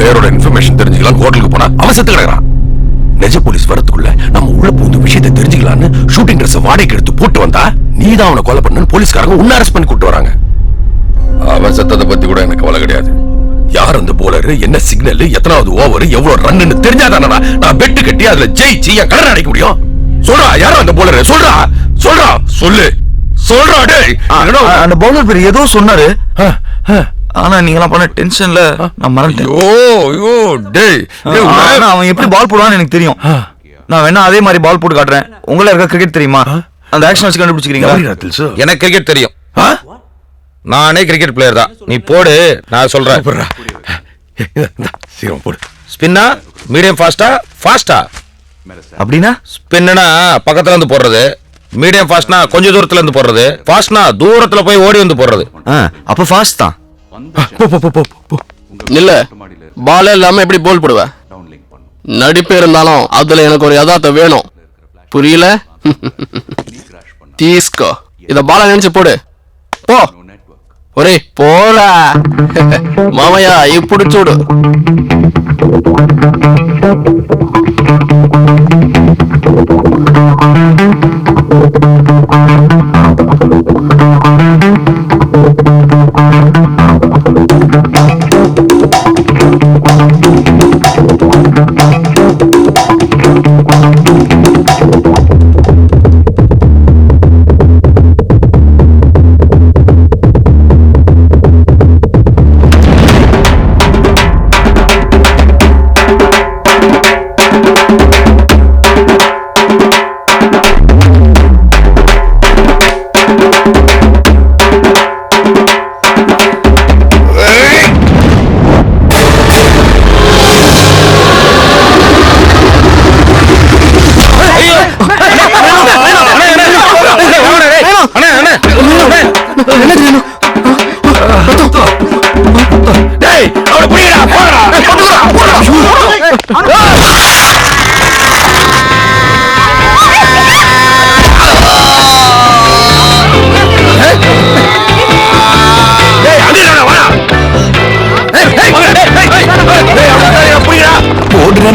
பிளேயரோட information தெரிஞ்சுக்கலாம் ஹோட்டலுக்கு போனா அவன் செத்து கிடக்குறான். நிஜ போலீஸ் வரதுக்குள்ள நம்ம உள்ள பூந்து விஷயத்தை தெரிஞ்சுக்கலான்னு ஷூட்டிங் ட்ரெஸ் வாடகைக்கு எடுத்து போட்டு வந்தா நீதான் அவனை கொலை பண்ணு போலீஸ்காரங்க உன்ன அரெஸ்ட் பண்ணி கூட்டு வராங்க. அவன் செத்ததை பத்தி கூட எனக்கு கவலை கிடையாது. யார் அந்த போலர், என்ன சிக்னல், எத்தனாவது ஓவர், எவ்வளவு ரன்னு தெரிஞ்சாதானா நான் பெட்டு கட்டி அதுல ஜெயிச்சு என் கடனை அடைக்க முடியும். சொல்றா, யாரும் அந்த போலர், சொல்றா சொல்றா சொல்லு சொல்றா. டேய், அந்த பவுலர் பேர் ஏதோ சொன்னாரு, ஆனா நீங்க பண்ண டென்ஷன்ல நான் மறந்துட்டேன். அவன் எப்படி பால் போடுவான்னு எனக்கு தெரியும். நான் வேணா அதே மாதிரி பால் போட்டு காட்டுறேன். உங்கள இருக்க கிரிக்கெட் தெரியுமா? அந்த ஆக்ஷன் வச்சு கண்டுபிடிச்சிக்கிறீங்களா? எனக்கு கிரிக்கெட் தெரியும். நானே கிரிக்கெட் பிளேயர் தான். நீ போடு, நான் சொல்றேன். போடு. ஸ்பின்னா மீடியம் ஃபாஸ்டா ஃபாஸ்டா? அப்படின்னா ஸ்பின்னா பக்கத்துல இருந்து போடுறது, மீடியம் ஃபாஸ்ட்னா கொஞ்சம் தூரத்துல இருந்து போடுறது, ஃபாஸ்ட்னா தூரத்துல போய் ஓடி வந்து போடுறது. அப்ப ஃபாஸ்ட் தான். இல்ல பால் இல்லாம எப்படி போல் போடுவ? நடிப்பு இருந்தாலும் அதுல எனக்கு ஒரு யதார்த்தம் வேணும். புரியல? தீஸ்கோ, இத பால நினைச்சு போடு. போ ஒரே போடா மாமையா, இப்படி சூடு.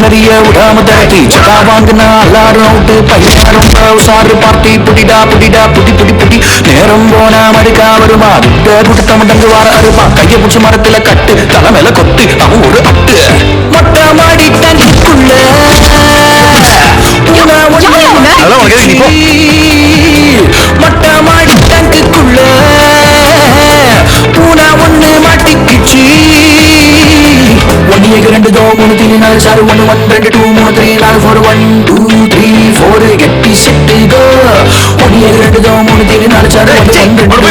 நிறைய விடாம தரட்டி சட்டா வாங்கினா எல்லாரும் அவுட்டு பையனாரும் உசாரு பார்ட்டி புட்டிடா புட்டிடா புட்டி புட்டி புட்டி நேரம் போனா மறுக்கா வருமா விட்ட குடுத்த மடங்கு வார அருமா கைய பிடிச்ச மரத்துல கட்டு தலை மேல கொட்டு அவன் ஒரு அட்டு மொட்டை மாடி தண்ணிக்குள்ள மொட்டை மாடி டங்குக்குள்ள பூனா ஒண்ணு மாட்டிக்கிச்சு. 1 2 3 4 4 1 1 2 2 3 4 4 1 2 3 4 கெட்டி செட்டு கோ. 1 2 3 4 4 1 2 3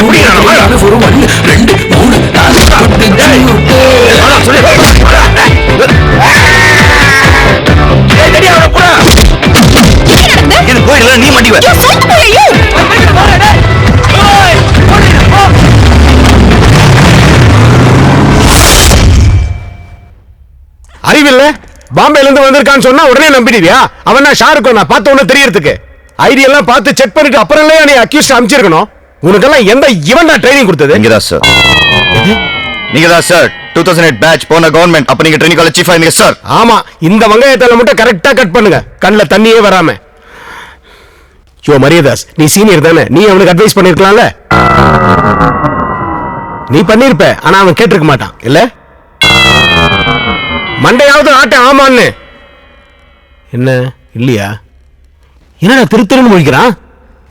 4 4 1 2 3 இது போயிடல, நீ மாட்டிவ. அறிவில்ல, பாம்பேல இருந்து வந்திருக்கான்னு சொன்னா உடனே நம்பிடுவியா? அவன் நான் ஷாருக்கும் நான் பார்த்த உடனே தெரியறதுக்கு ஐடியெல்லாம் பார்த்து செக் பண்ணிட்டு அப்புறம் இல்லையா நீ அக்யூஸ்ட் அனுப்பிச்சிருக்கணும். உனக்கெல்லாம் எந்த இவன் தான் ட்ரைனிங் கொடுத்தது? நீங்கதான் சார், நீங்கதான் சார் 2008 பேட்ச் போன கவர்மெண்ட். அப்ப நீங்க ட்ரைனிங் காலேஜ் சீஃபா இருந்தீங்க சார். ஆமா, இந்த வெங்காயத்தால மட்டும் கரெக்டா கட் பண்ணுங்க, கண்ணுல தண்ணியே வராம. யோ மரியதாஸ், நீ சீனியர் தானே, நீ அவனுக்கு அட்வைஸ் பண்ணிருக்கலாம்ல. நீ பண்ணிருப்ப, ஆனா அவன் கேட்டிருக்க மாட்டான் இல்ல. மண்டையாவது ஆட்ட ஆமான்னு என்ன இல்லையா? என்னடா திருத்திருன்னு முழிக்கிறான்?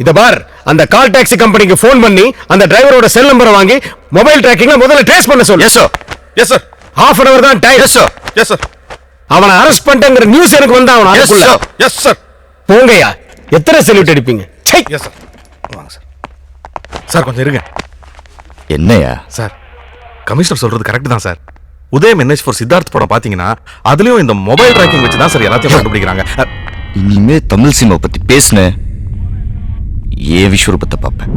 இத பார், அந்த கால் டாக்ஸி கம்பெனிக்கு போன் பண்ணி அந்த டிரைவரோட செல் நம்பரை வாங்கி மொபைல் ட்ராக்கிங்ல முதல்ல ட்ரேஸ் பண்ண சொல்லு. Yes sir. Yes sir. half an hour தான் time. Yes sir. Yes sir. அவனை அரெஸ்ட் பண்ணிட்டேங்கிற நியூஸ் எனக்கு வந்தா அவன் அதுக்குள்ள. Yes sir. போங்கயா, எத்தனை செல்யூட் அடிப்பீங்க? Yes sir. வாங்க சார். சார் கொஞ்சம் இருங்க. என்னையா சார், கமிஷனர் சொல்றது கரெக்ட் தான் சார். உதயம் NH4 சித்தார்த் படம் பாத்தீங்கன்னா அதுலயும் இந்த மொபைல் ட்ராக்கிங் வச்சு தான் சார் எல்லாத்தையும் கண்டுபிடிக்கிறாங்க. இனிமே தமிழ் சினிமா பத்தி பேசுனேன், ஏன் விஸ்வரூபத்தை பார்ப்பேன்.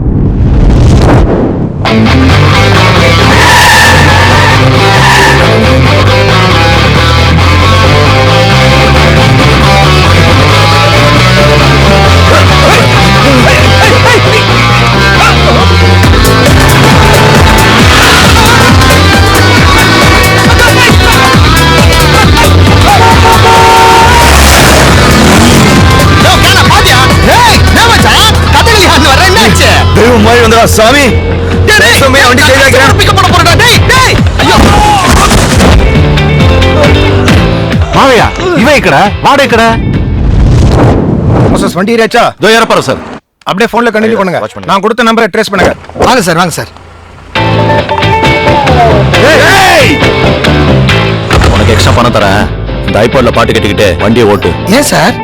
ஓடி வந்தா சாமி வண்டி மாவையா இவன் கடை வாடகை கடை வண்டி ஏறியாச்சா? இதோ ஏறப்பாரு சார். அப்படியே போன்ல கண்டினியூ பண்ணுங்க. நான் கொடுத்த நம்பரை ட்ரேஸ் பண்ணுங்க. வாங்க சார், வாங்க சார். உனக்கு எக்ஸ்ட்ரா பணம் தரேன். இந்த ஐபாட்ல பாட்டு கேட்டுக்கிட்டு வண்டியை ஓட்டு. ஏன் சார்?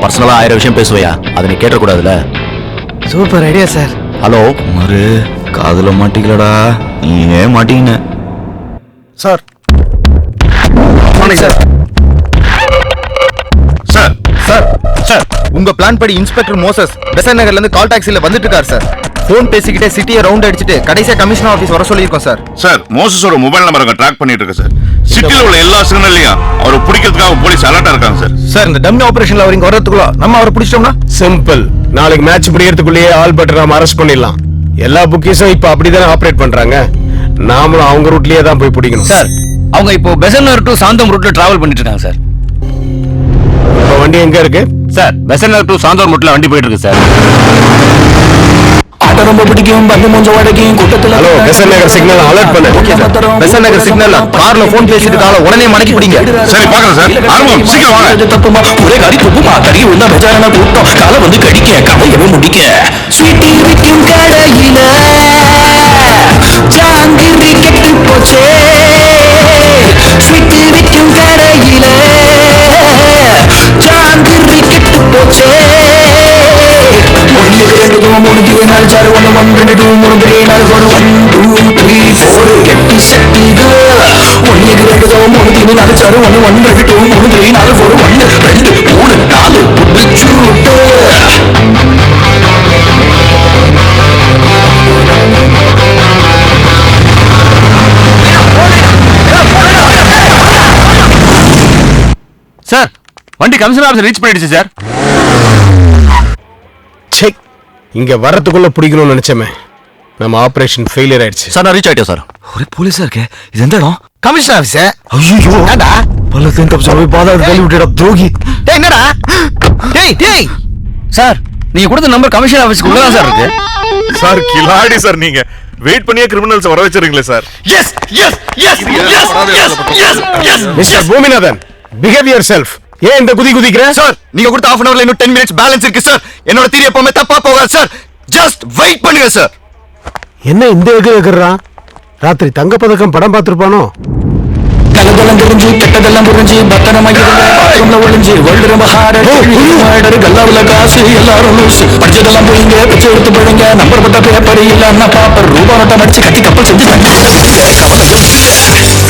பர்சனலா 1000 விஷயம் பேசுவையா, அதை நீ கேட்டக்கூடாதுல. Super idea sir. ஹலோ மறு காதுல மாட்டிக்கலடா, நீ ஏன் மாட்டீங்க sir? Sir sir sir sir உங்க பிளான் படி இன்ஸ்பெக்டர் மோசஸ் பெசன் நகர்ல இருந்து கால் டாக்ஸில வந்துட்டு இருக்காரு சார். போன் பேசிக்கிட்டே சிட்டியை ரவுண்ட் அடிச்சிட்டு கடைசியா கமிஷனர் ஆபீஸ் வர சொல்லியிருக்கோம் சார். சார் மோசஸோட மொபைல் நம்பரை ட்ராக் பண்ணிட்டு இருக்கு சார். சிட்டில உள்ள எல்லா சிக்னல்லையும் அவரை பிடிக்கிறதுக்காக போலீஸ் அலர்ட்டா இருக்காங்க சார். சார் இந்த டம்மி ஆபரேஷன்ல அவர் இங்க வரதுக்குள்ள நம்ம அவரை பிடிச்சிட்டோம்னா சிம்பிள். நாளைக்கு மேட்ச் முடியறதுக்குள்ளேயே ஆல்பர்ட் நாம அரெஸ்ட் பண்ணிடலாம். எல்லா புக்கீஸும் இப்ப அப்படிதானே ஆபரேட் பண்றாங்க. நாமளும் அவங்க ரூட்லயே தான் போய் பிடிக்கணும். சார் அவங்க இப்போ பெசன்னர் டு சாந்தோம் ரூட்ல டிராவல் பண்ணிட்டு இருக்காங்க சார். இப்ப வண்டி எங்க இருக்கு சார் பெசன்னர் டு சாந்தோம் ரூட்ல வண்டி போயிட்டு இருக்கு சார். ஆட்ட ரொம்ப பிடிக்கும், பந்து மூஞ்ச வடக்கும் கூட்டத்துல. ஹலோ பெசன் நகர் சிக்னல் அலர்ட் பண்ணு. பெசன் நகர் சிக்னல்ல கார்ல போன் பேசிட்டு கால உடனே மடக்கி பிடிங்க. சரி பாக்குறேன் சார். ஆரம்பம் சீக்கிரம் வாங்க. தப்புமா ஒரே காரி துப்புமா கறி உள்ள பெஜாரான கூட்டம் கால வந்து கடிக்க கதையவே முடிக்க. ஸ்வீட்டி விக்கும் கடையில ஜாங்கிரி கெட்டு போச்சே. ஸ்வீட்டி விக்கும் கடையில ஜாங்கிரி கெட்டு போச்சே. ஒன்று ரெண்டு மூணு நாலு சாறு 1 1 2 3 4 1 2 3 4 கெட்டி செட்டிது. 1 2 3 4 சாறு 1 1 2 3 4 4 1 2 3 4 புடிச்சுட்டு. சார் வண்டி கமிஷனர் ஆபீஸ் ரீச் பண்ணிடுச்சு சார். செக் இங்க வரதுக்குள்ள பிடிக்கணும்னு நினைச்சமே, நம்ம ஆபரேஷன் ஃபெயிலியர் ஆயிடுச்சு. சார் நான் ரீச் ஆயிட்டேன் சார். ஒரே போலீஸா இருக்கே, இது எந்த இடம்? Commissioner office. ஐயோ ஏண்டா பல்லத்தையும் தப்பிச்சு போய் பாதாள தள்ளி விட்டுடா துரோகி. டேய் என்னடா? டேய் சார் நீங்க கொடுத்த நம்பர் கமிஷனர் ஆபீஸ்க்கு உள்ளதான் சார் இருக்கு. சார் கிலாடி சார், நீங்க வெயிட் பண்ணியே கிரிமினல்ஸ் வர வச்சிருக்கீங்களே sir. Yes yes yes yes yes yes. Mister Boominathan, behave yourself. ஏன் இந்த குதிக்கிற? சார் நீங்க கொடுத்த half an hourல இன்னும் 10 minutes பேலன்ஸ் இருக்கு சார். என்னோட தியரி எப்பவுமே தப்பா போகாது சார். ஜஸ்ட் வெயிட் பண்ணுங்க சார். என்ன இந்த எகிறான்? ராத்திரி தங்க பதக்கம் படம் பார்த்திருப்பானோ? கலதெல்லாம் தெரிஞ்சு கெட்டதெல்லாம் புரிஞ்சு பத்திரமாகி பாத்ரூம்ல ஒளிஞ்சு வேர்ல்டு ரொம்ப ஹார்ட் கல்லாவுல காசு எல்லாரும் லூசு. படிச்சதெல்லாம் போயிங்க பிச்சை எடுத்து போயிங்க. நம்பர் பட்ட பேப்பர் இல்லன்னா பாப்பர் ரூபா நோட்டை மடிச்சு கட்டி கப்பல் செஞ்சு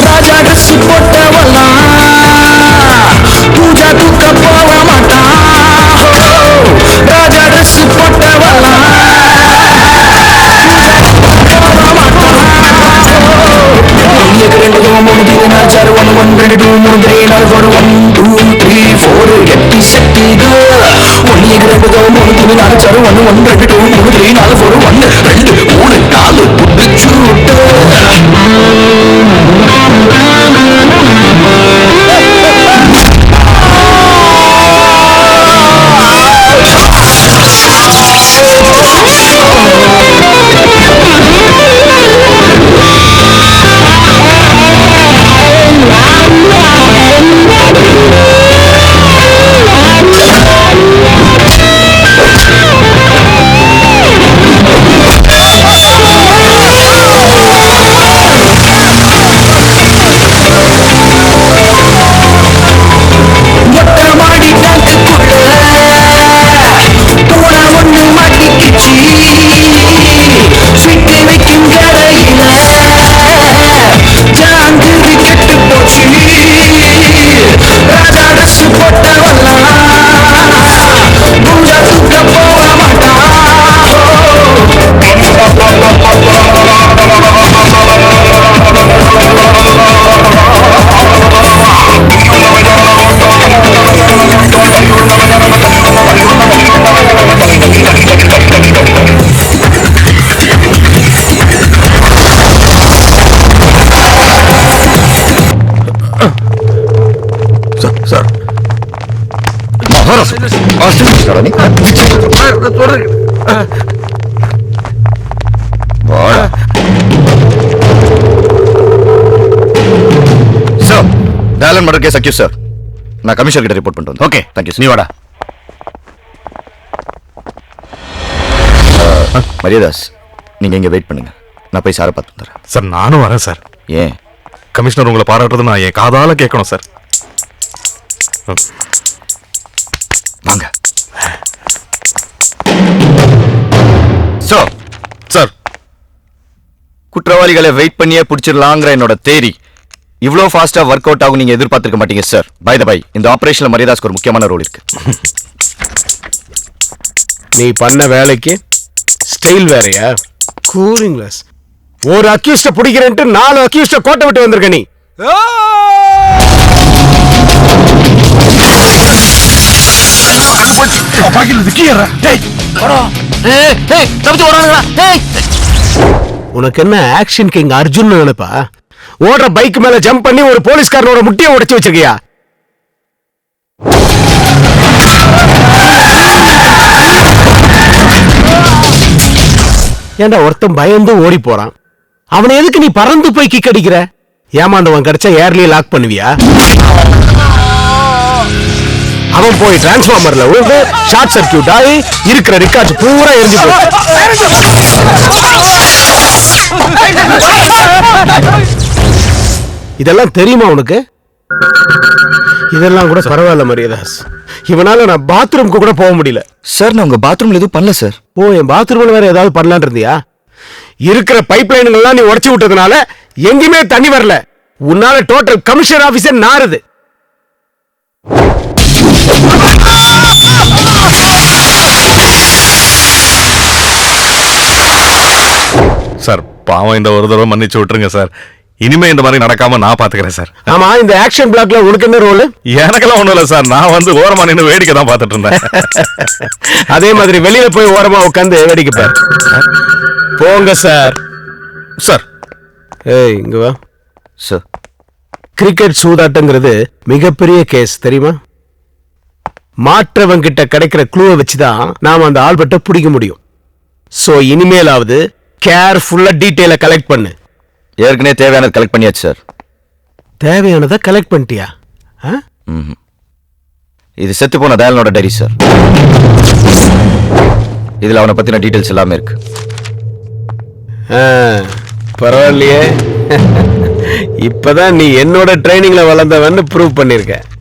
ராஜா ட்ரெஸ் போட்டவெல்லாம் பூஜா தூக்க போக மாட்டான். ராஜா ட்ரெஸ் போட்டவெல்லாம் சார் 1 1 2 3 4 1 2 3 4 கெட்டி செட்டிது. 1 2 3 4 சார் 1 1 2 3 4 1 2 3 4 புடிச்சுட்டு. டேலன் மர்டர் கேஸ் அக்யூஸ் சார். நான் கமிஷனர் கிட்ட ரிப்போர்ட் பண்ணிட்டு வந்தேன். ஓகே தேங்க்யூ நீ வாடா. மரியாதாஸ், நீங்க இங்க வெயிட் பண்ணுங்க. நான் போய் சாரை பார்த்து வந்துடுறேன். சார் நானும் வரேன் சார். ஏன்? கமிஷனர் உங்களை பாராட்டுறது நான் என் காதால கேட்கணும் சார். வாங்க சார். சார் குற்றவாளிகளை வெயிட் பண்ணியே பிடிச்சிடலாங்கிற என்னோட தேரி இவ்வளோ ஃபாஸ்டா ஒர்க் அவுட் ஆகும் நீங்க எதிர்பார்த்திருக்க மாட்டீங்க சார். பை த பை, இந்த ஆபரேஷன்ல மரியாதாஸ்க்கு ஒரு முக்கியமான ரோல் இருக்கு. நீ பண்ண வேலைக்கு ஸ்டைல் வேறயா? Cooling glass. ஒரு அக்யூஸ்ட பிடிக்கிறேன்ட்டு 4 அக்யூஸ்ட கோட்டை விட்டு வந்திருக்க நீ. உனக்கு என்ன ஆக்ஷன் கிங் அர்ஜுன் நினைப்பா? ஓடுற பைக் மேல ஜம்ப் பண்ணி ஒரு போலீஸ்காரனோட முட்டியை உடைச்சு வச்சிருக்கியா? ஏண்டா ஒருத்தன் பயந்து ஓடி போறான், அவனை எதுக்கு நீ பறந்து போய் கிக் அடிக்கிற? ஏமாந்தவன் கிடைச்சா ஏர்லயே லாக் பண்ணுவியா? அவன் போய் டிரான்ஸ்ஃபார்மர்ல விழுந்து ஷார்ட் சர்க்கியூட் ஆகி இருக்கிற ரிக்கார்ட்ஸ் பூரா எரிஞ்சு இதெல்லாம் தெரியுமா உனக்கு? இதெல்லாம் கூட பரவாயில்ல மரியாதாஸ். இவனால நான் பாத்ரூம்க்கு கூட போக முடியல சார். நான் உங்க பாத்ரூம்ல எதுவும் பண்ணல சார். ஓ, என் பாத்ரூம்ல வேற ஏதாவது பண்ணலான் இருந்தியா? இருக்கிற பைப் லைன்கள்லாம் நீ உடைச்சு விட்டதுனால எங்கேயுமே தண்ணி வரல. உன்னால டோட்டல் கமிஷனர் ஆபீஸே நாறுது. சார் பாவம், இந்த ஒரு தடவை மன்னிச்சு விட்டுருங்க சார். இனிமே இந்த மாதிரி நடக்காம நான் பாத்துக்கிறேன் சார். ஆமா, இந்த ஆக்ஷன் பிளாக்ல உனக்கு என்ன ரோல்? எனக்கெல்லாம் ஒண்ணும் இல்ல சார். நான் வந்து ஓரமா நின்று வேடிக்கை தான் பார்த்துட்டு இருந்தேன். அதே மாதிரி வெளியில போய் ஓரமா உட்காந்து வேடிக்கை பாரு. போங்க சார். சார் ஏய், இங்க வா சார். கிரிக்கெட் சூதாட்டங்கிறது மிகப்பெரிய கேஸ் தெரியுமா? மாற்றவன் கிட்ட கிடைக்கிற க்ளூவை வச்சுதான் நாம அந்த ஆல்பர்ட்டை பிடிக்க முடியும். சோ இனிமேலாவது கேர்ஃபுல்லா டீடைல கலெக்ட் பண்ணு. ஏற்கனவே தேவையானது கலெக்ட் பண்ணியாச்சு சார். தேவையானதை கலெக்ட் பண்ணிட்டியா? இது செத்து போன தயாலனோட டைரி சார். இதுல அவனை பத்தின டீடைல்ஸ் எல்லாமே இருக்கு. பரவாயில்லையே, இப்பதான் நீ என்னோட ட்ரைனிங்ல வளர்ந்தவன்னு ப்ரூவ் பண்ணிருக்க.